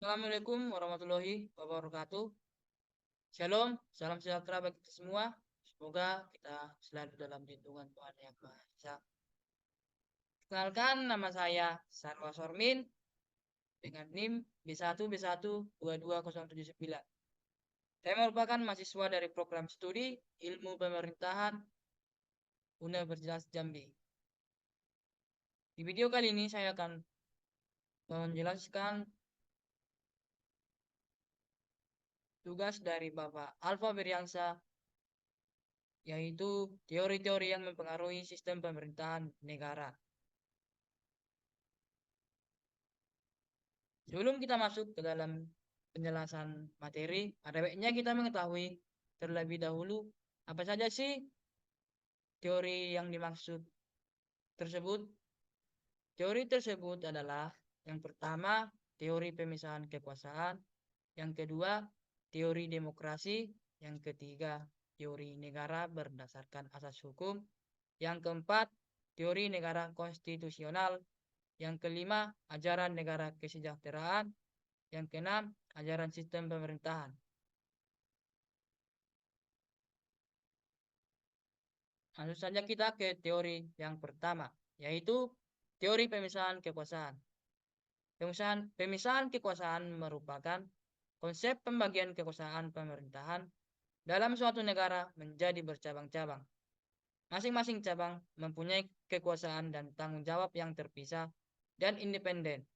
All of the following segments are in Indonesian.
Assalamualaikum warahmatullahi wabarakatuh. Shalom, salam sejahtera bagi kita semua. Semoga kita selalu dalam lindungan Tuhan Yang Maha Esa. Kenalkan, nama saya Sarwa Sormin dengan NIM B1B1220079. Saya merupakan mahasiswa dari program studi Ilmu Pemerintahan Universitas Jambi. Di video kali ini saya akan menjelaskan tugas dari Bapak Alfa Beriangsa, yaitu teori-teori yang mempengaruhi sistem pemerintahan negara. Sebelum kita masuk ke dalam penjelasan materi, ada baiknya kita mengetahui terlebih dahulu apa saja sih teori yang dimaksud tersebut. Teori tersebut adalah yang pertama, teori pemisahan kekuasaan, yang kedua, teori demokrasi, yang ketiga, teori negara berdasarkan asas hukum, yang keempat, teori negara konstitusional, yang kelima, ajaran negara kesejahteraan, yang keenam, ajaran sistem pemerintahan. Langsung saja kita ke teori yang pertama, yaitu teori pemisahan kekuasaan. Pemisahan kekuasaan merupakan konsep pembagian kekuasaan pemerintahan dalam suatu negara menjadi bercabang-cabang. Masing-masing cabang mempunyai kekuasaan dan tanggung jawab yang terpisah dan independen,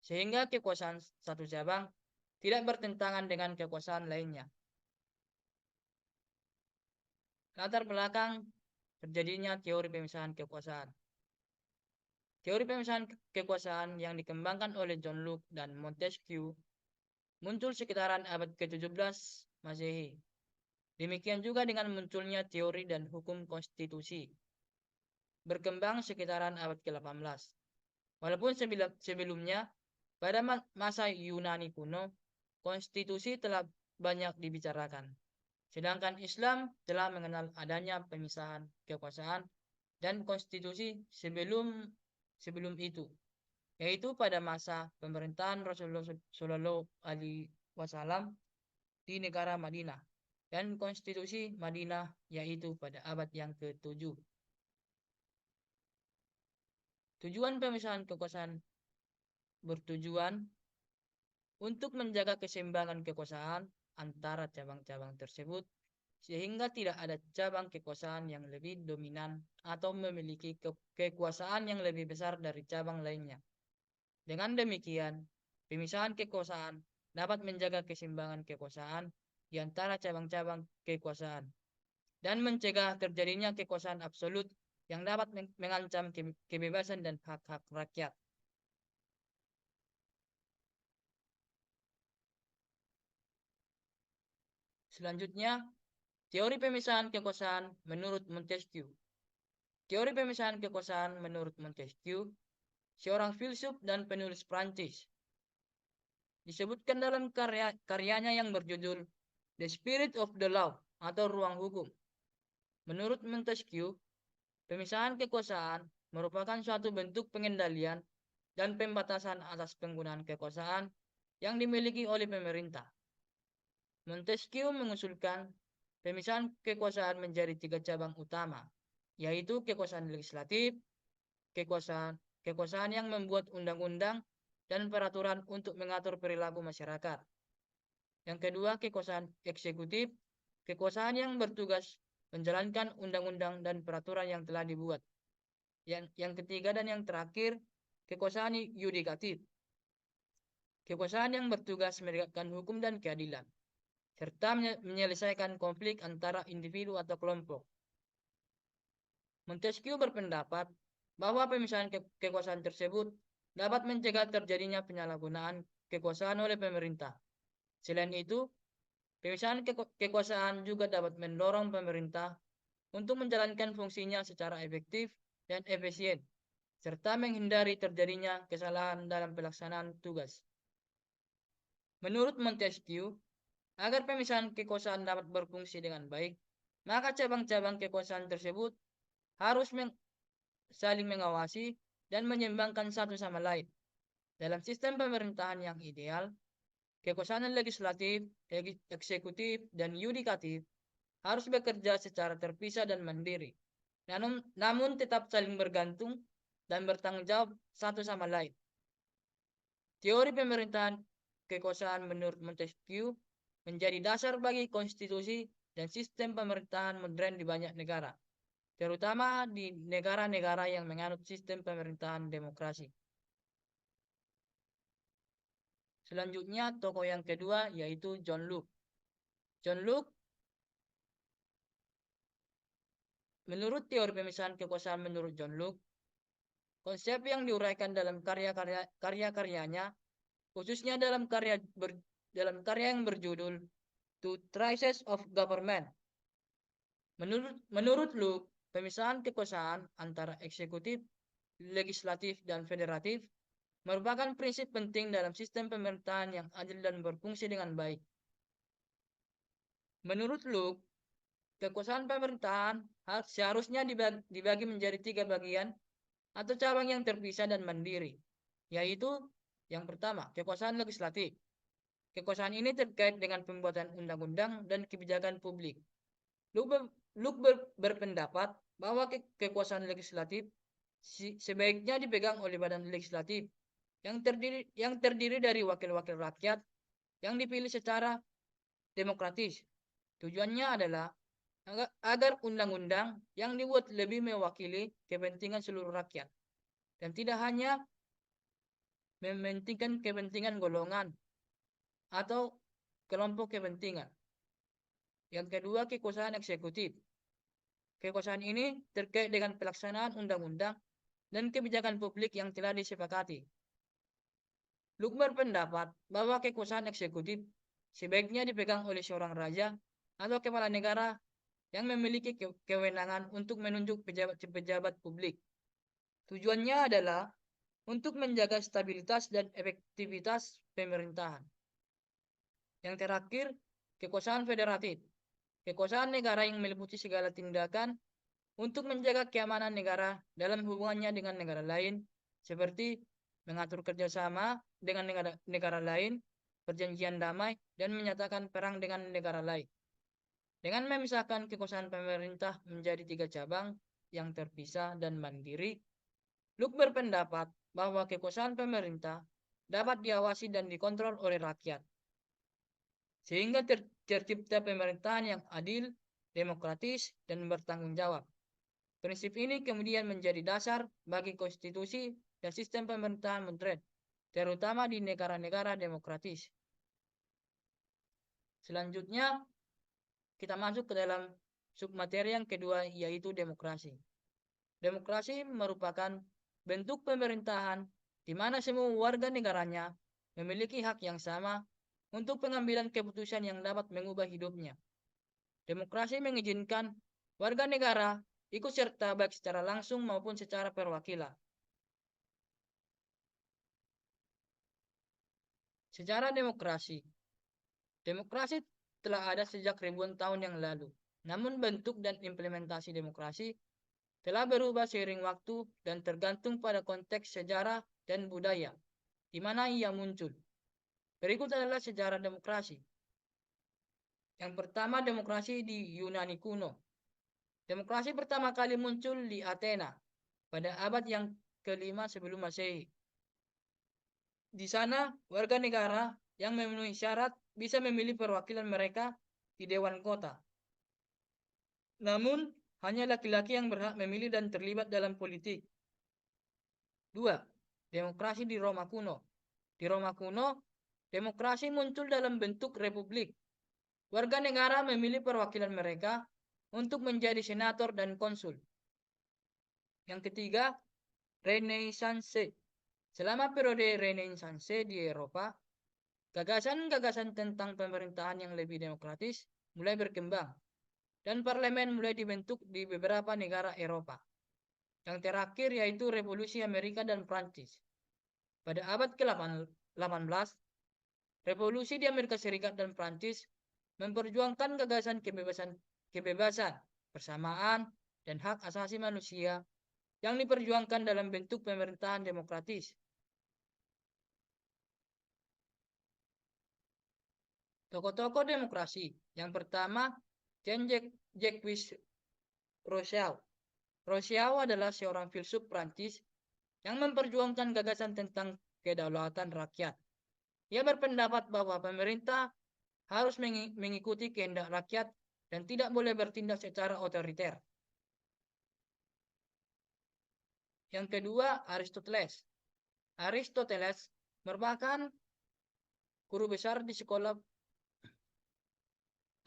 sehingga kekuasaan satu cabang tidak bertentangan dengan kekuasaan lainnya. Latar belakang terjadinya teori pemisahan kekuasaan. Teori pemisahan kekuasaan yang dikembangkan oleh John Locke dan Montesquieu muncul sekitaran abad ke-17 Masehi. Demikian juga dengan munculnya teori dan hukum konstitusi, berkembang sekitaran abad ke-18. Walaupun sebelumnya, pada masa Yunani kuno, konstitusi telah banyak dibicarakan. Sedangkan Islam telah mengenal adanya pemisahan kekuasaan dan konstitusi sebelum itu, yaitu pada masa pemerintahan Rasulullah Shallallahu Alaihi Wasallam di negara Madinah dan konstitusi Madinah, yaitu pada abad yang ke-7. Tujuan pemisahan kekuasaan bertujuan untuk menjaga keseimbangan kekuasaan antara cabang-cabang tersebut, sehingga tidak ada cabang kekuasaan yang lebih dominan atau memiliki kekuasaan yang lebih besar dari cabang lainnya. Dengan demikian, pemisahan kekuasaan dapat menjaga keseimbangan kekuasaan di antara cabang-cabang kekuasaan dan mencegah terjadinya kekuasaan absolut yang dapat mengancam kebebasan dan hak-hak rakyat. Selanjutnya, teori pemisahan kekuasaan menurut Montesquieu. Teori pemisahan kekuasaan menurut Montesquieu, seorang filsuf dan penulis Prancis, disebutkan dalam karyanya yang berjudul The Spirit of the Law atau Ruang Hukum. Menurut Montesquieu, pemisahan kekuasaan merupakan suatu bentuk pengendalian dan pembatasan atas penggunaan kekuasaan yang dimiliki oleh pemerintah. Montesquieu mengusulkan pemisahan kekuasaan menjadi 3 cabang utama, yaitu kekuasaan legislatif, kekuasaan yang membuat undang-undang dan peraturan untuk mengatur perilaku masyarakat. Yang kedua, kekuasaan eksekutif, kekuasaan yang bertugas menjalankan undang-undang dan peraturan yang telah dibuat. Yang ketiga dan yang terakhir, kekuasaan yudikatif, kekuasaan yang bertugas menegakkan hukum dan keadilan, serta menyelesaikan konflik antara individu atau kelompok. Montesquieu berpendapat bahwa pemisahan kekuasaan tersebut dapat mencegah terjadinya penyalahgunaan kekuasaan oleh pemerintah. Selain itu, pemisahan kekuasaan juga dapat mendorong pemerintah untuk menjalankan fungsinya secara efektif dan efisien, serta menghindari terjadinya kesalahan dalam pelaksanaan tugas. Menurut Montesquieu, agar pemisahan kekuasaan dapat berfungsi dengan baik, maka cabang-cabang kekuasaan tersebut harus saling mengawasi dan menyeimbangkan satu sama lain. Dalam sistem pemerintahan yang ideal, kekuasaan legislatif, eksekutif, dan yudikatif harus bekerja secara terpisah dan mandiri. Namun tetap saling bergantung dan bertanggung jawab satu sama lain. Teori pemerintahan kekuasaan menurut Montesquieu menjadi dasar bagi konstitusi dan sistem pemerintahan modern di banyak negara, terutama di negara-negara yang menganut sistem pemerintahan demokrasi. Selanjutnya, tokoh yang kedua yaitu John Locke. John Locke, menurut teori pemisahan kekuasaan menurut John Locke, konsep yang diuraikan dalam karya-karyanya, khususnya dalam karya yang berjudul Two Traces of Government. Menurut Locke, pemisahan kekuasaan antara eksekutif, legislatif, dan federatif merupakan prinsip penting dalam sistem pemerintahan yang adil dan berfungsi dengan baik. Menurut Locke, kekuasaan pemerintahan seharusnya dibagi menjadi 3 bagian atau cabang yang terpisah dan mandiri, yaitu yang pertama, kekuasaan legislatif. Kekuasaan ini terkait dengan pembuatan undang-undang dan kebijakan publik. Locke berpendapat bahwa kekuasaan legislatif sebaiknya dipegang oleh badan legislatif yang terdiri dari wakil-wakil rakyat yang dipilih secara demokratis. Tujuannya adalah agar undang-undang yang dibuat lebih mewakili kepentingan seluruh rakyat dan tidak hanya mementingkan kepentingan golongan atau kelompok kepentingan. Yang kedua, kekuasaan eksekutif. Kekuasaan ini terkait dengan pelaksanaan undang-undang dan kebijakan publik yang telah disepakati. Locke berpendapat bahwa kekuasaan eksekutif sebaiknya dipegang oleh seorang raja atau kepala negara yang memiliki kewenangan untuk menunjuk pejabat-pejabat publik. Tujuannya adalah untuk menjaga stabilitas dan efektivitas pemerintahan. Yang terakhir, kekuasaan federatif. Kekuasaan negara yang meliputi segala tindakan untuk menjaga keamanan negara dalam hubungannya dengan negara lain, seperti mengatur kerjasama dengan negara lain, perjanjian damai, dan menyatakan perang dengan negara lain. Dengan memisahkan kekuasaan pemerintah menjadi 3 cabang yang terpisah dan mandiri, Locke berpendapat bahwa kekuasaan pemerintah dapat diawasi dan dikontrol oleh rakyat, sehingga tercipta pemerintahan yang adil, demokratis, dan bertanggung jawab. Prinsip ini kemudian menjadi dasar bagi konstitusi dan sistem pemerintahan modern, terutama di negara-negara demokratis. Selanjutnya, kita masuk ke dalam submateri yang kedua, yaitu demokrasi. Demokrasi merupakan bentuk pemerintahan di mana semua warga negaranya memiliki hak yang sama untuk pengambilan keputusan yang dapat mengubah hidupnya. Demokrasi mengizinkan warga negara ikut serta baik secara langsung maupun secara perwakilan. Sejarah demokrasi. Demokrasi telah ada sejak ribuan tahun yang lalu. Namun bentuk dan implementasi demokrasi telah berubah seiring waktu dan tergantung pada konteks sejarah dan budaya di mana ia muncul. Berikut adalah sejarah demokrasi. Yang pertama, demokrasi di Yunani kuno. Demokrasi pertama kali muncul di Athena pada abad yang kelima sebelum Masehi. Di sana, warga negara yang memenuhi syarat bisa memilih perwakilan mereka di Dewan Kota. Namun, hanya laki-laki yang berhak memilih dan terlibat dalam politik. 2. Demokrasi di Roma kuno. Di Roma kuno, demokrasi muncul dalam bentuk republik. Warga negara memilih perwakilan mereka untuk menjadi senator dan konsul. Yang ketiga, Renaissance. Selama periode Renaissance di Eropa, gagasan-gagasan tentang pemerintahan yang lebih demokratis mulai berkembang, dan parlemen mulai dibentuk di beberapa negara Eropa. Yang terakhir yaitu Revolusi Amerika dan Prancis. Pada abad ke-18, revolusi di Amerika Serikat dan Prancis memperjuangkan gagasan kebebasan, persamaan, dan hak asasi manusia yang diperjuangkan dalam bentuk pemerintahan demokratis. Tokoh-tokoh demokrasi. Yang pertama, Jean-Jacques Rousseau. Rousseau adalah seorang filsuf Prancis yang memperjuangkan gagasan tentang kedaulatan rakyat. Ia berpendapat bahwa pemerintah harus mengikuti kehendak rakyat dan tidak boleh bertindak secara otoriter. Yang kedua, Aristoteles. Aristoteles merupakan guru besar di sekolah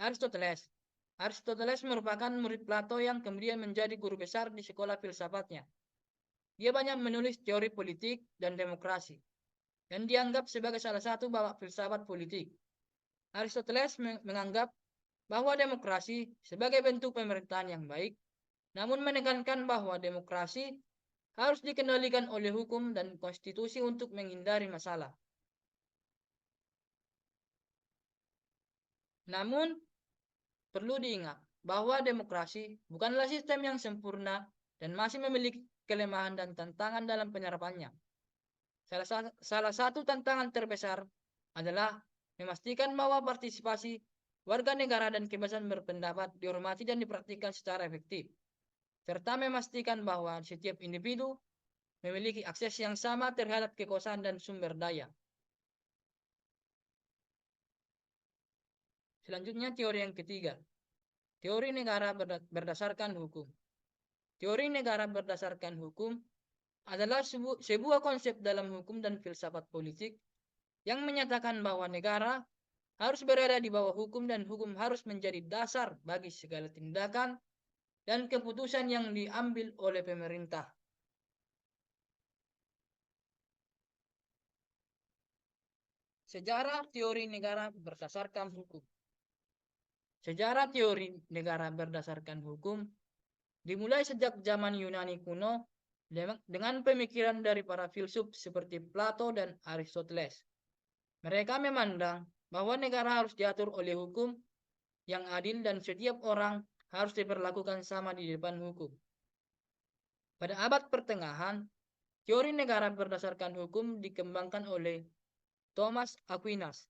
Aristoteles. Aristoteles merupakan murid Plato yang kemudian menjadi guru besar di sekolah filsafatnya. Dia banyak menulis teori politik dan demokrasi, dan dianggap sebagai salah satu bapak filsafat politik. Aristoteles menganggap bahwa demokrasi sebagai bentuk pemerintahan yang baik, namun menekankan bahwa demokrasi harus dikendalikan oleh hukum dan konstitusi untuk menghindari masalah. Namun, perlu diingat bahwa demokrasi bukanlah sistem yang sempurna dan masih memiliki kelemahan dan tantangan dalam penerapannya. Salah satu tantangan terbesar adalah memastikan bahwa partisipasi warga negara dan kebebasan berpendapat dihormati dan dipraktikkan secara efektif, serta memastikan bahwa setiap individu memiliki akses yang sama terhadap kekuasaan dan sumber daya. Selanjutnya, teori yang ketiga, teori negara berdasarkan hukum. Teori negara berdasarkan hukum adalah sebuah konsep dalam hukum dan filsafat politik yang menyatakan bahwa negara harus berada di bawah hukum dan hukum harus menjadi dasar bagi segala tindakan dan keputusan yang diambil oleh pemerintah. Sejarah teori negara berdasarkan hukum. Sejarah teori negara berdasarkan hukum dimulai sejak zaman Yunani kuno dengan pemikiran dari para filsuf seperti Plato dan Aristoteles. Mereka memandang bahwa negara harus diatur oleh hukum yang adil dan setiap orang harus diperlakukan sama di depan hukum. Pada abad pertengahan, teori negara berdasarkan hukum dikembangkan oleh Thomas Aquinas.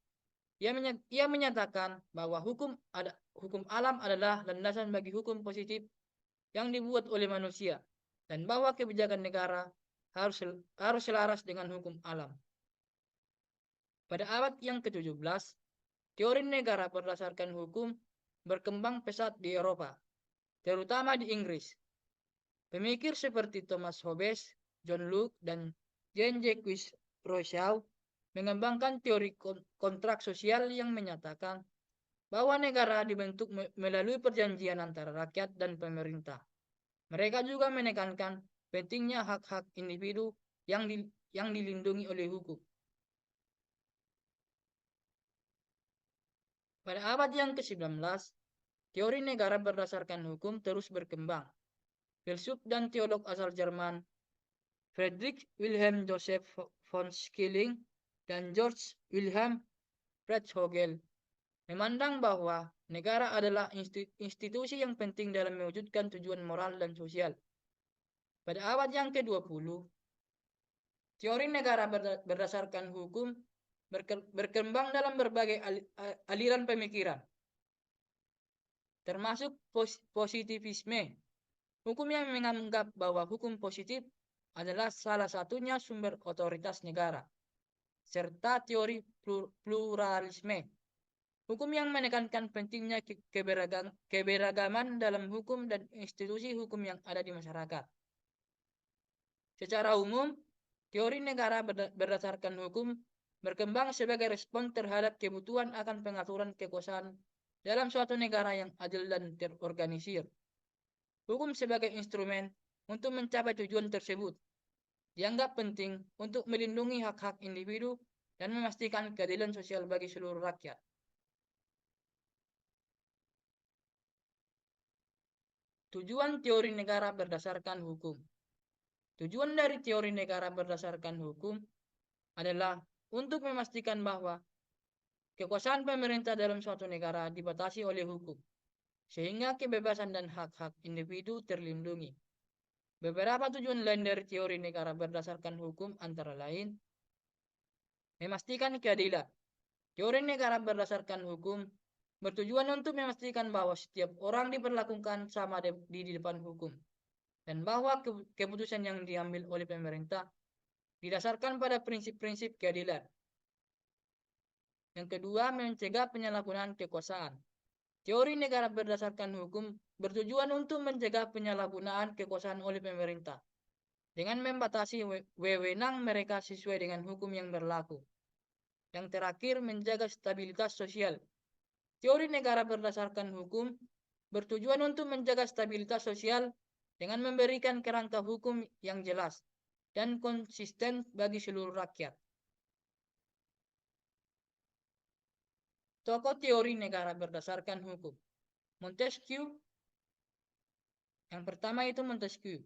Ia menyatakan bahwa hukum alam adalah landasan bagi hukum positif yang dibuat oleh manusia dan bahwa kebijakan negara harus selaras dengan hukum alam. Pada abad yang ke-17, teori negara berdasarkan hukum berkembang pesat di Eropa, terutama di Inggris. Pemikir seperti Thomas Hobbes, John Locke, dan Jean-Jacques Rousseau mengembangkan teori kontrak sosial yang menyatakan bahwa negara dibentuk melalui perjanjian antara rakyat dan pemerintah. Mereka juga menekankan pentingnya hak-hak individu yang dilindungi oleh hukum. Pada abad yang ke-19, teori negara berdasarkan hukum terus berkembang. Filsuf dan teolog asal Jerman, Friedrich Wilhelm Joseph von Schilling dan George Wilhelm Ratzinger memandang bahwa negara adalah institusi yang penting dalam mewujudkan tujuan moral dan sosial. Pada abad yang ke-20, teori negara berdasarkan hukum berkembang dalam berbagai aliran pemikiran, termasuk positivisme. Hukum yang menganggap bahwa hukum positif adalah salah satunya sumber otoritas negara, serta teori pluralisme. Hukum yang menekankan pentingnya keberagaman dalam hukum dan institusi hukum yang ada di masyarakat. Secara umum, teori negara berdasarkan hukum berkembang sebagai respon terhadap kebutuhan akan pengaturan kekuasaan dalam suatu negara yang adil dan terorganisir. Hukum sebagai instrumen untuk mencapai tujuan tersebut dianggap penting untuk melindungi hak-hak individu dan memastikan keadilan sosial bagi seluruh rakyat. Tujuan teori negara berdasarkan hukum. Tujuan dari teori negara berdasarkan hukum adalah untuk memastikan bahwa kekuasaan pemerintah dalam suatu negara dibatasi oleh hukum, sehingga kebebasan dan hak-hak individu terlindungi. Beberapa tujuan lain dari teori negara berdasarkan hukum antara lain memastikan keadilan. Teori negara berdasarkan hukum bertujuan untuk memastikan bahwa setiap orang diperlakukan sama di depan hukum dan bahwa keputusan yang diambil oleh pemerintah didasarkan pada prinsip-prinsip keadilan. Yang kedua, mencegah penyalahgunaan kekuasaan. Teori negara berdasarkan hukum bertujuan untuk mencegah penyalahgunaan kekuasaan oleh pemerintah dengan membatasi wewenang mereka sesuai dengan hukum yang berlaku. Yang terakhir, menjaga stabilitas sosial. Teori negara berdasarkan hukum bertujuan untuk menjaga stabilitas sosial dengan memberikan kerangka hukum yang jelas dan konsisten bagi seluruh rakyat. Tokoh teori negara berdasarkan hukum. Montesquieu. Yang pertama itu Montesquieu.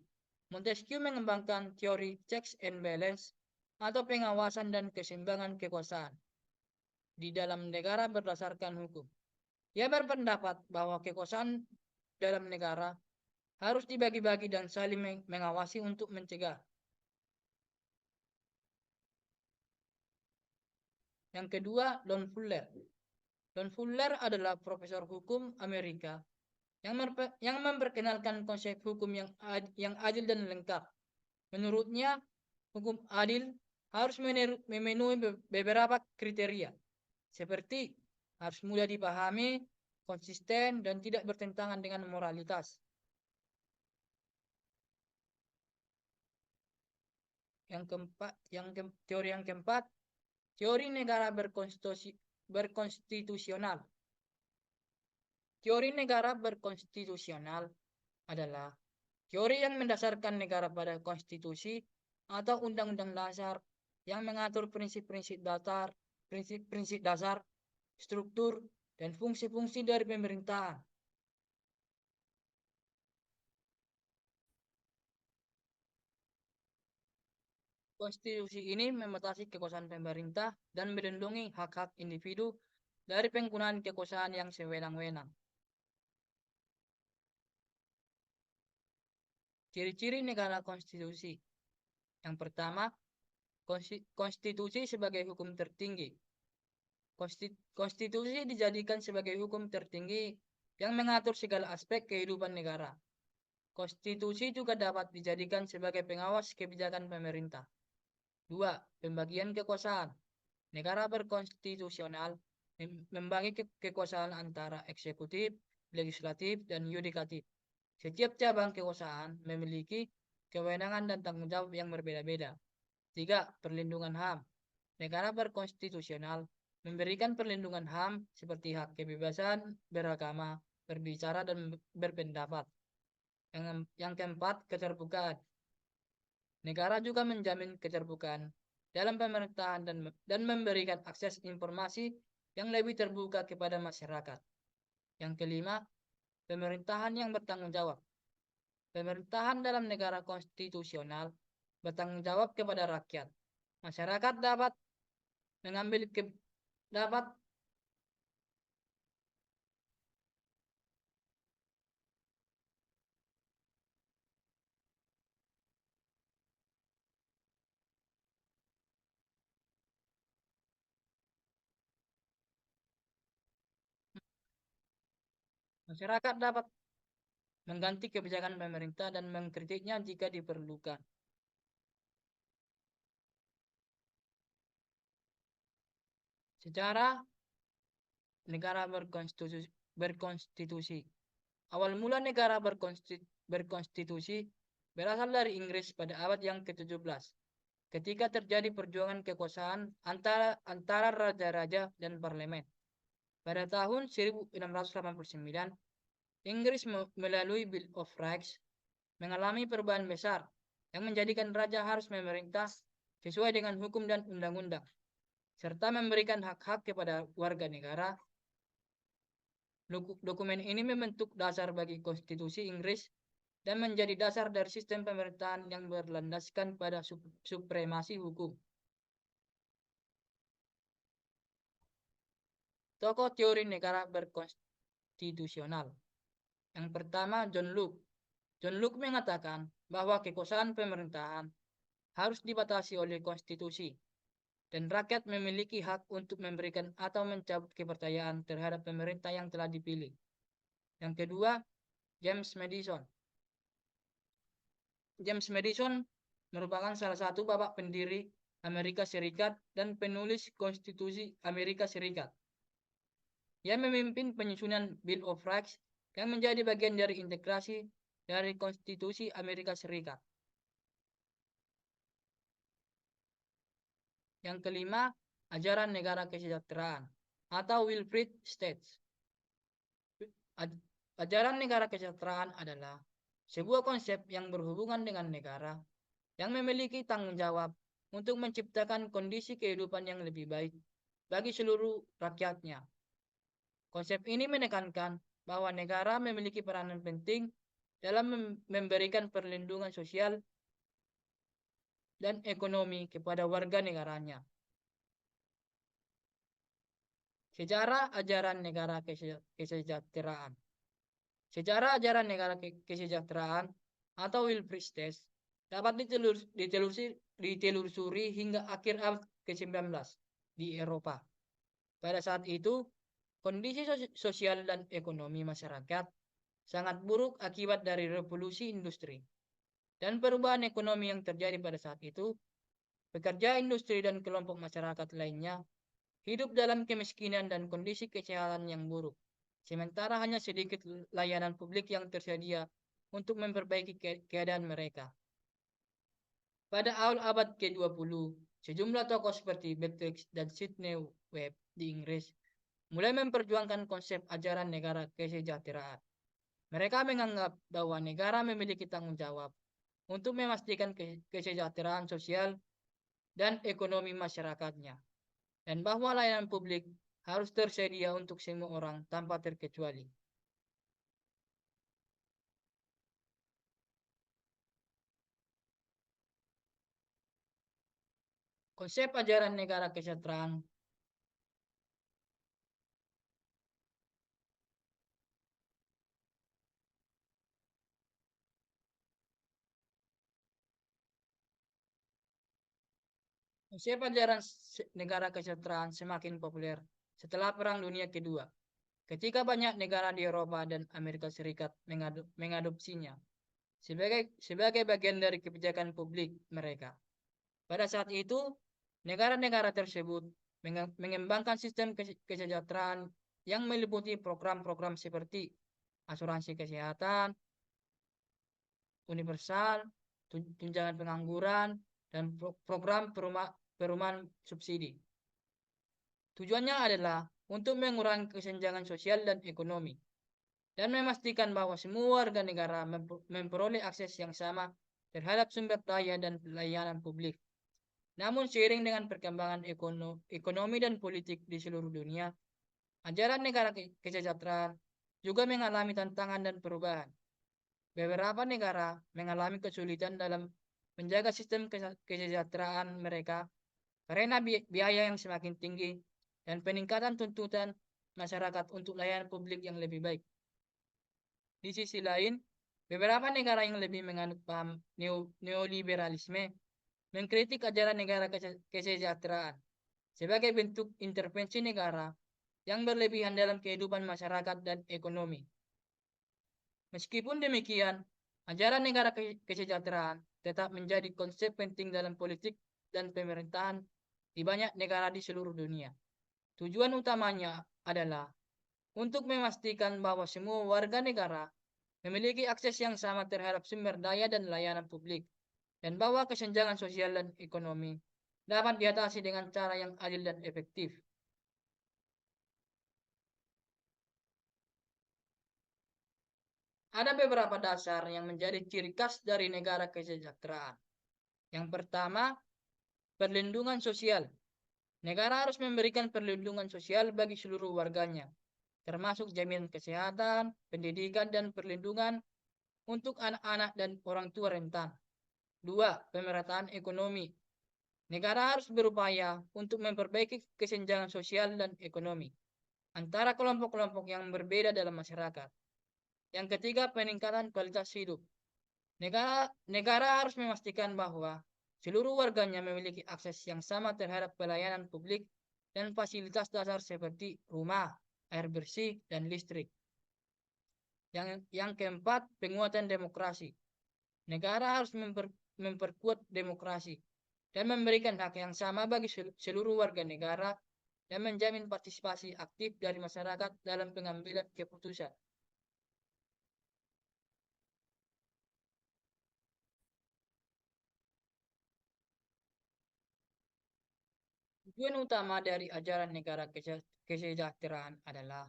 Montesquieu mengembangkan teori checks and balance atau pengawasan dan keseimbangan kekuasaan di dalam negara berdasarkan hukum. Ia berpendapat bahwa kekuasaan dalam negara harus dibagi-bagi dan saling mengawasi untuk mencegah. Yang kedua, Don Fuller. Don Fuller adalah profesor hukum Amerika yang memperkenalkan konsep hukum yang adil dan lengkap. Menurutnya, hukum adil harus memenuhi beberapa kriteria, seperti harus mudah dipahami, konsisten, dan tidak bertentangan dengan moralitas. Teori yang keempat, teori negara berkonstitusional. Teori negara berkonstitusional adalah teori yang mendasarkan negara pada konstitusi atau undang-undang dasar yang mengatur prinsip-prinsip dasar, struktur, dan fungsi-fungsi dari pemerintahan. Konstitusi ini membatasi kekuasaan pemerintah dan melindungi hak-hak individu dari penggunaan kekuasaan yang sewenang-wenang. Ciri-ciri negara konstitusi. Yang pertama, konstitusi sebagai hukum tertinggi. Konstitusi dijadikan sebagai hukum tertinggi yang mengatur segala aspek kehidupan negara. Konstitusi juga dapat dijadikan sebagai pengawas kebijakan pemerintah. 2. Pembagian kekuasaan. Negara berkonstitusional membagi kekuasaan antara eksekutif, legislatif, dan yudikatif. Setiap cabang kekuasaan memiliki kewenangan dan tanggung jawab yang berbeda-beda. 3. Perlindungan HAM. Negara berkonstitusional memberikan perlindungan HAM seperti hak kebebasan beragama, berbicara, dan berpendapat. Yang keempat, keterbukaan. Negara juga menjamin keterbukaan dalam pemerintahan dan memberikan akses informasi yang lebih terbuka kepada masyarakat. Yang kelima, pemerintahan yang bertanggung jawab. Pemerintahan dalam negara konstitusional bertanggung jawab kepada rakyat. Masyarakat dapat mengambil dapat masyarakat dapat mengganti kebijakan pemerintah dan mengkritiknya jika diperlukan. Secara negara berkonstitusi. Awal mula negara berkonstitusi berasal dari Inggris pada abad yang ke-17. Ketika terjadi perjuangan kekuasaan antara raja-raja dan parlemen. Pada tahun 1689, Inggris melalui Bill of Rights mengalami perubahan besar yang menjadikan raja harus memerintah sesuai dengan hukum dan undang-undang, serta memberikan hak-hak kepada warga negara. Dokumen ini membentuk dasar bagi konstitusi Inggris dan menjadi dasar dari sistem pemerintahan yang berlandaskan pada supremasi hukum. Tokoh teori negara berkonstitusional. Yang pertama, John Locke. John Locke mengatakan bahwa kekuasaan pemerintahan harus dibatasi oleh konstitusi. dan rakyat memiliki hak untuk memberikan atau mencabut kepercayaan terhadap pemerintah yang telah dipilih. Yang kedua, James Madison. James Madison merupakan salah satu bapak pendiri Amerika Serikat dan penulis Konstitusi Amerika Serikat. Ia memimpin penyusunan Bill of Rights yang menjadi bagian dari integrasi dari Konstitusi Amerika Serikat. Yang kelima, ajaran negara kesejahteraan atau welfare states. Ajaran negara kesejahteraan adalah sebuah konsep yang berhubungan dengan negara yang memiliki tanggung jawab untuk menciptakan kondisi kehidupan yang lebih baik bagi seluruh rakyatnya. Konsep ini menekankan bahwa negara memiliki peranan penting dalam memberikan perlindungan sosial dan ekonomi kepada warga negaranya. Sejarah ajaran negara kesejahteraan. Sejarah ajaran negara kesejahteraan atau welfare states dapat ditelusuri hingga akhir abad ke-19 di Eropa. Pada saat itu, kondisi sosial dan ekonomi masyarakat sangat buruk akibat dari revolusi industri dan perubahan ekonomi yang terjadi pada saat itu. Pekerja industri dan kelompok masyarakat lainnya hidup dalam kemiskinan dan kondisi kesehatan yang buruk. Sementara hanya sedikit layanan publik yang tersedia untuk memperbaiki keadaan mereka. Pada awal abad ke-20, sejumlah tokoh seperti Beatrix dan Sidney Webb di Inggris mulai memperjuangkan konsep ajaran negara kesejahteraan. Mereka menganggap bahwa negara memiliki tanggung jawab untuk memastikan kesejahteraan sosial dan ekonomi masyarakatnya, dan bahwa layanan publik harus tersedia untuk semua orang tanpa terkecuali. Konsep ajaran negara kesejahteraan Konsep ajaran negara kesejahteraan semakin populer setelah Perang Dunia Kedua, ketika banyak negara di Eropa dan Amerika Serikat mengadopsinya sebagai bagian dari kebijakan publik mereka. Pada saat itu, negara-negara tersebut mengembangkan sistem kesejahteraan yang meliputi program-program seperti asuransi kesehatan universal, tunjangan pengangguran, dan program perumahan subsidi. Tujuannya adalah untuk mengurangi kesenjangan sosial dan ekonomi dan memastikan bahwa semua warga negara memperoleh akses yang sama terhadap sumber daya dan layanan publik. Namun seiring dengan perkembangan ekonomi dan politik di seluruh dunia, ajaran negara kesejahteraan juga mengalami tantangan dan perubahan. Beberapa negara mengalami kesulitan dalam menjaga sistem kesejahteraan mereka karena biaya yang semakin tinggi dan peningkatan tuntutan masyarakat untuk layanan publik yang lebih baik. Di sisi lain, beberapa negara yang lebih menganut paham neoliberalisme mengkritik ajaran negara kesejahteraan sebagai bentuk intervensi negara yang berlebihan dalam kehidupan masyarakat dan ekonomi. Meskipun demikian, ajaran negara kesejahteraan tetap menjadi konsep penting dalam politik dan pemerintahan di banyak negara di seluruh dunia. Tujuan utamanya adalah untuk memastikan bahwa semua warga negara memiliki akses yang sama terhadap sumber daya dan layanan publik, dan bahwa kesenjangan sosial dan ekonomi dapat diatasi dengan cara yang adil dan efektif. Ada beberapa dasar yang menjadi ciri khas dari negara kesejahteraan. Yang pertama, perlindungan sosial. Negara harus memberikan perlindungan sosial bagi seluruh warganya, termasuk jaminan kesehatan, pendidikan, dan perlindungan untuk anak-anak dan orang tua rentan. Dua, pemerataan ekonomi. Negara harus berupaya untuk memperbaiki kesenjangan sosial dan ekonomi antara kelompok-kelompok yang berbeda dalam masyarakat. Yang ketiga, peningkatan kualitas hidup. Negara harus memastikan bahwa Seluruh warganya memiliki akses yang sama terhadap pelayanan publik dan fasilitas dasar seperti rumah, air bersih, dan listrik. Yang keempat, penguatan demokrasi. Negara harus memperkuat demokrasi dan memberikan hak yang sama bagi seluruh warga negara dan menjamin partisipasi aktif dari masyarakat dalam pengambilan keputusan. Tujuan utama dari ajaran negara kesejahteraan adalah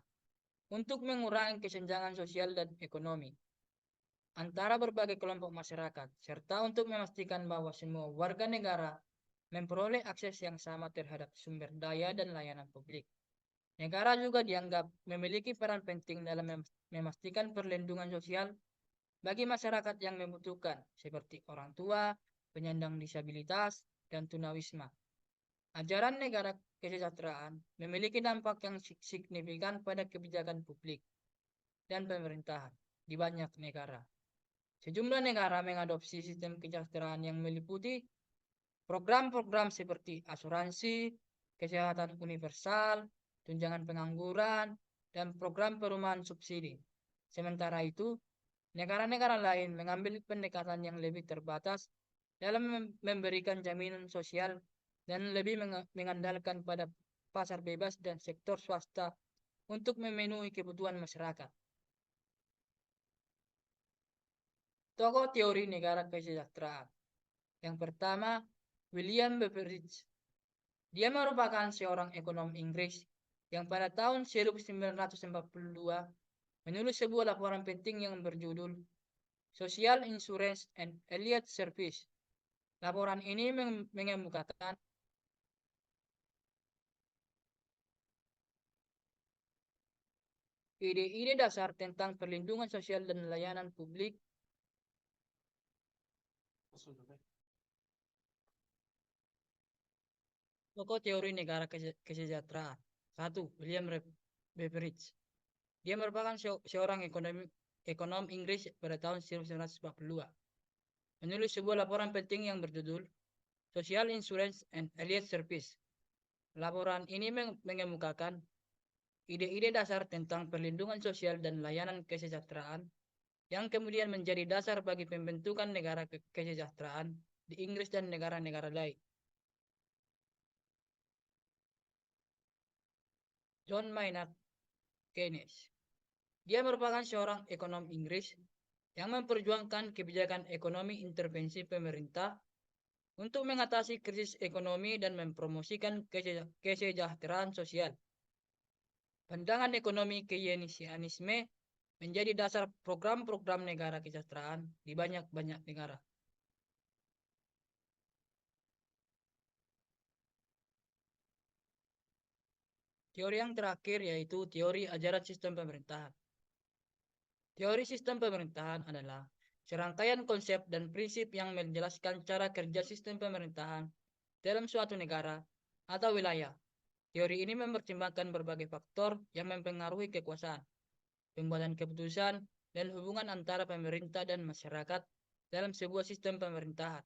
untuk mengurangi kesenjangan sosial dan ekonomi antara berbagai kelompok masyarakat, serta untuk memastikan bahwa semua warga negara memperoleh akses yang sama terhadap sumber daya dan layanan publik. Negara juga dianggap memiliki peran penting dalam memastikan perlindungan sosial bagi masyarakat yang membutuhkan, seperti orang tua, penyandang disabilitas, dan tunawisma. Ajaran negara kesejahteraan memiliki dampak yang signifikan pada kebijakan publik dan pemerintahan di banyak negara. Sejumlah negara mengadopsi sistem kesejahteraan yang meliputi program-program seperti asuransi, kesehatan universal, tunjangan pengangguran, dan program perumahan subsidi. Sementara itu, negara-negara lain mengambil pendekatan yang lebih terbatas dalam memberikan jaminan sosial dan lebih mengandalkan pada pasar bebas dan sektor swasta untuk memenuhi kebutuhan masyarakat. Tokoh teori negara kesejahteraan. Yang pertama, William Beveridge. Dia merupakan seorang ekonom Inggris yang pada tahun 1942 menulis sebuah laporan penting yang berjudul Social Insurance and Allied Service. Laporan ini mengemukakan ide-ide dasar tentang perlindungan sosial dan layanan publik. Tokoh teori negara kesejahteraan. 1. William Beveridge. Dia merupakan seorang ekonom Inggris pada tahun 1942. Menulis sebuah laporan penting yang berjudul Social Insurance and Allied Service. Laporan ini mengemukakan ide-ide dasar tentang perlindungan sosial dan layanan kesejahteraan yang kemudian menjadi dasar bagi pembentukan negara kesejahteraan di Inggris dan negara-negara lain. John Maynard Keynes. Dia merupakan seorang ekonom Inggris yang memperjuangkan kebijakan ekonomi intervensi pemerintah untuk mengatasi krisis ekonomi dan mempromosikan kesejahteraan sosial. Pandangan ekonomi keynesianisme menjadi dasar program-program negara kesejahteraan di banyak-banyak negara. Teori yang terakhir yaitu teori ajaran sistem pemerintahan. Teori sistem pemerintahan adalah serangkaian konsep dan prinsip yang menjelaskan cara kerja sistem pemerintahan dalam suatu negara atau wilayah. Teori ini mempertimbangkan berbagai faktor yang mempengaruhi kekuasaan, pembuatan keputusan, dan hubungan antara pemerintah dan masyarakat dalam sebuah sistem pemerintahan.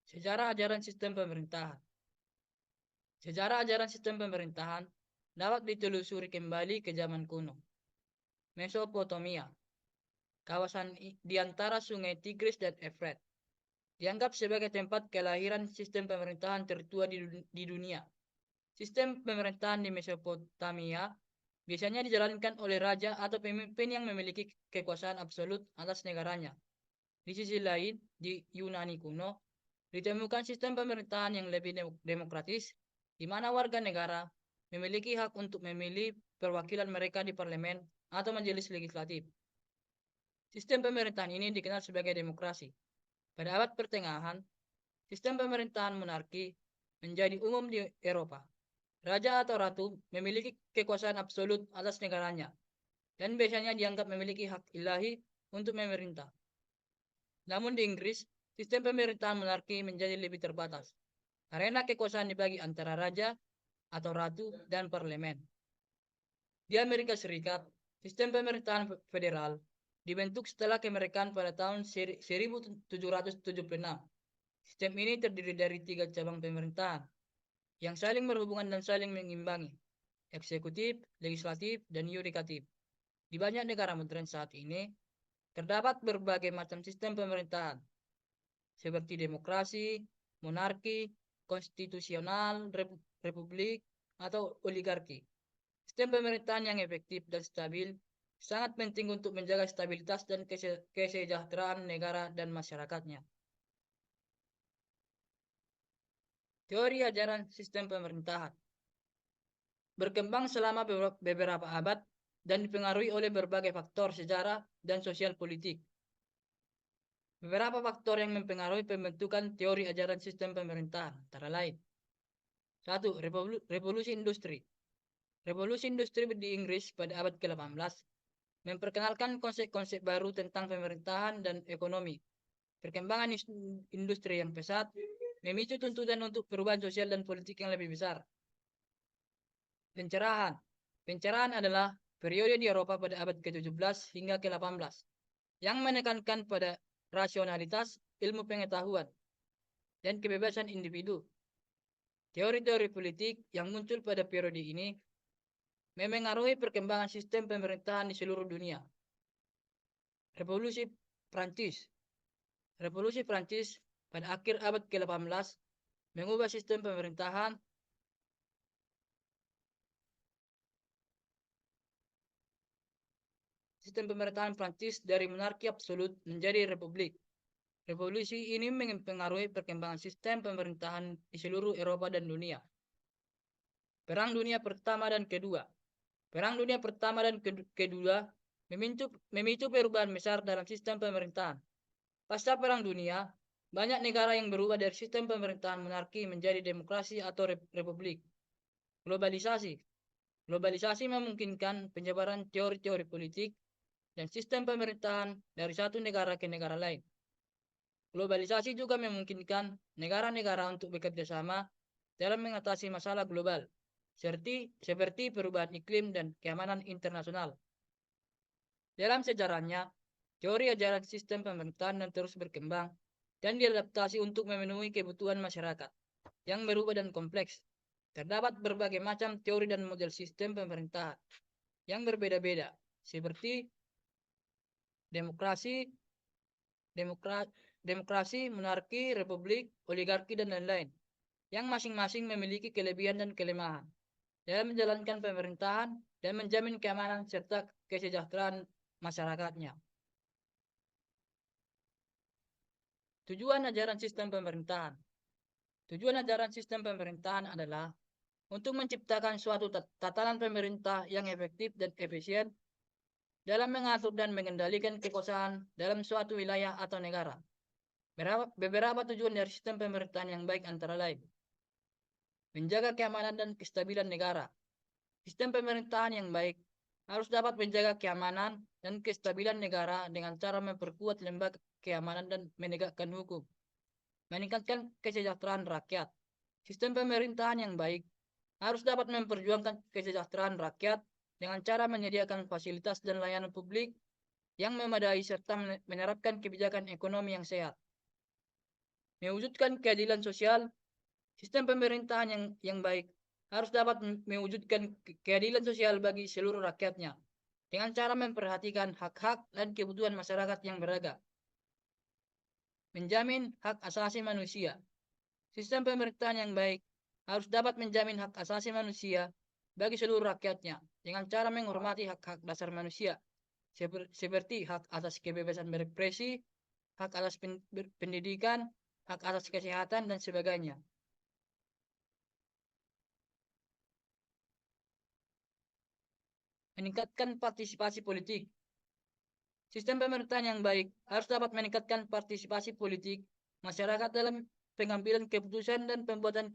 Sejarah ajaran sistem pemerintahan. Sejarah ajaran sistem pemerintahan dapat ditelusuri kembali ke zaman kuno. Mesopotamia, kawasan di antara sungai Tigris dan Efrat, dianggap sebagai tempat kelahiran sistem pemerintahan tertua di dunia. Sistem pemerintahan di Mesopotamia biasanya dijalankan oleh raja atau pemimpin yang memiliki kekuasaan absolut atas negaranya. Di sisi lain, di Yunani kuno, ditemukan sistem pemerintahan yang lebih demokratis, di mana warga negara memiliki hak untuk memilih perwakilan mereka di parlemen atau majelis legislatif. Sistem pemerintahan ini dikenal sebagai demokrasi. Pada abad pertengahan, sistem pemerintahan monarki menjadi umum di Eropa. Raja atau ratu memiliki kekuasaan absolut atas negaranya, dan biasanya dianggap memiliki hak ilahi untuk memerintah. Namun di Inggris, sistem pemerintahan monarki menjadi lebih terbatas, karena kekuasaan dibagi antara raja atau ratu dan parlemen. Di Amerika Serikat, sistem pemerintahan federal dibentuk setelah kemerdekaan pada tahun 1776. Sistem ini terdiri dari 3 cabang pemerintahan yang saling berhubungan dan saling mengimbangi, eksekutif, legislatif, dan yudikatif. Di banyak negara modern saat ini, terdapat berbagai macam sistem pemerintahan, seperti demokrasi, monarki, konstitusional, republik, atau oligarki. Sistem pemerintahan yang efektif dan stabil sangat penting untuk menjaga stabilitas dan kesejahteraan negara dan masyarakatnya. Teori ajaran sistem pemerintahan berkembang selama beberapa abad dan dipengaruhi oleh berbagai faktor sejarah dan sosial politik. Beberapa faktor yang mempengaruhi pembentukan teori ajaran sistem pemerintahan antara lain: 1. Revolusi industri. Revolusi industri di Inggris pada abad ke-18 memperkenalkan konsep-konsep baru tentang pemerintahan dan ekonomi. Perkembangan industri yang pesat memicu tuntutan untuk perubahan sosial dan politik yang lebih besar. Pencerahan. Pencerahan adalah periode di Eropa pada abad ke-17 hingga ke-18 yang menekankan pada rasionalitas, ilmu pengetahuan, dan kebebasan individu. Teori-teori politik yang muncul pada periode ini memengaruhi perkembangan sistem pemerintahan di seluruh dunia. Revolusi Prancis. Revolusi Prancis pada akhir abad ke-18 mengubah sistem pemerintahan Prancis dari monarki absolut menjadi republik. Revolusi ini mempengaruhi perkembangan sistem pemerintahan di seluruh Eropa dan dunia. Perang Dunia Pertama dan Kedua. Perang Dunia Pertama dan Kedua memicu perubahan besar dalam sistem pemerintahan. Pasca Perang Dunia, banyak negara yang berubah dari sistem pemerintahan monarki menjadi demokrasi atau republik. Globalisasi. Globalisasi memungkinkan penyebaran teori-teori politik dan sistem pemerintahan dari satu negara ke negara lain. Globalisasi juga memungkinkan negara-negara untuk bekerja sama dalam mengatasi masalah global, seperti perubahan iklim dan keamanan internasional. Dalam sejarahnya, teori ajaran sistem pemerintahan terus berkembang dan diadaptasi untuk memenuhi kebutuhan masyarakat yang berubah dan kompleks. Terdapat berbagai macam teori dan model sistem pemerintahan yang berbeda-beda, seperti demokrasi, monarki, republik, oligarki, dan lain-lain, yang masing-masing memiliki kelebihan dan kelemahan dalam menjalankan pemerintahan dan menjamin keamanan serta kesejahteraan masyarakatnya. Tujuan ajaran sistem pemerintahan. Tujuan ajaran sistem pemerintahan adalah untuk menciptakan suatu tatanan pemerintah yang efektif dan efisien dalam mengatur dan mengendalikan kekuasaan dalam suatu wilayah atau negara. Beberapa tujuan dari sistem pemerintahan yang baik antara lain: menjaga keamanan dan kestabilan negara. Sistem pemerintahan yang baik harus dapat menjaga keamanan dan kestabilan negara dengan cara memperkuat lembaga keamanan dan menegakkan hukum. Meningkatkan kesejahteraan rakyat. Sistem pemerintahan yang baik harus dapat memperjuangkan kesejahteraan rakyat dengan cara menyediakan fasilitas dan layanan publik yang memadai serta menerapkan kebijakan ekonomi yang sehat. Mewujudkan keadilan sosial. Sistem pemerintahan yang baik harus dapat mewujudkan keadilan sosial bagi seluruh rakyatnya dengan cara memperhatikan hak-hak dan kebutuhan masyarakat yang beragam. Menjamin hak asasi manusia. Sistem pemerintahan yang baik harus dapat menjamin hak asasi manusia bagi seluruh rakyatnya dengan cara menghormati hak-hak dasar manusia seperti hak atas kebebasan berekspresi, hak atas pendidikan, hak atas kesehatan, dan sebagainya. Meningkatkan partisipasi politik. Sistem pemerintahan yang baik harus dapat meningkatkan partisipasi politik masyarakat dalam pengambilan keputusan dan pembuatan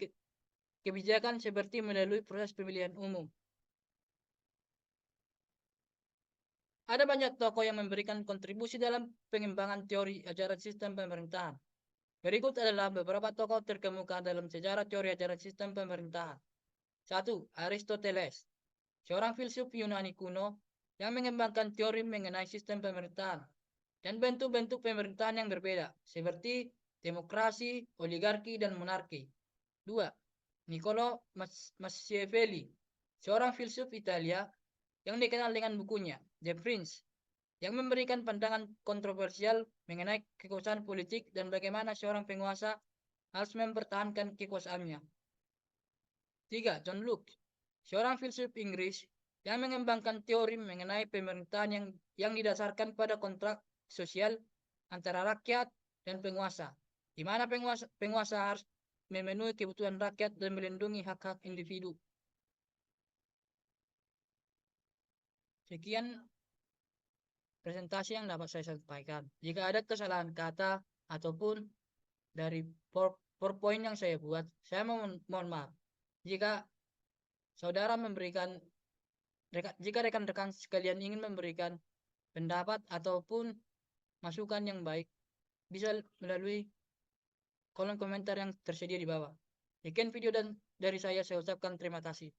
kebijakan seperti melalui proses pemilihan umum. Ada banyak tokoh yang memberikan kontribusi dalam pengembangan teori ajaran sistem pemerintahan. Berikut adalah beberapa tokoh terkemuka dalam sejarah teori ajaran sistem pemerintahan. 1. Aristoteles, seorang filsuf Yunani kuno yang mengembangkan teori mengenai sistem pemerintahan dan bentuk-bentuk pemerintahan yang berbeda, seperti demokrasi, oligarki, dan monarki. 2. Niccolo Machiavelli, seorang filsuf Italia yang dikenal dengan bukunya The Prince, yang memberikan pandangan kontroversial mengenai kekuasaan politik dan bagaimana seorang penguasa harus mempertahankan kekuasaannya. 3. John Locke, seorang filsuf Inggris yang mengembangkan teori mengenai pemerintahan yang didasarkan pada kontrak sosial antara rakyat dan penguasa, di mana penguasa harus memenuhi kebutuhan rakyat dan melindungi hak-hak individu. Sekian presentasi yang dapat saya sampaikan. Jika ada kesalahan kata ataupun dari PowerPoint yang saya buat, saya mohon maaf. Jika saudara memberikan, jika rekan-rekan sekalian ingin memberikan pendapat ataupun masukan yang baik, bisa melalui kolom komentar yang tersedia di bawah. Sekian video dari saya ucapkan terima kasih.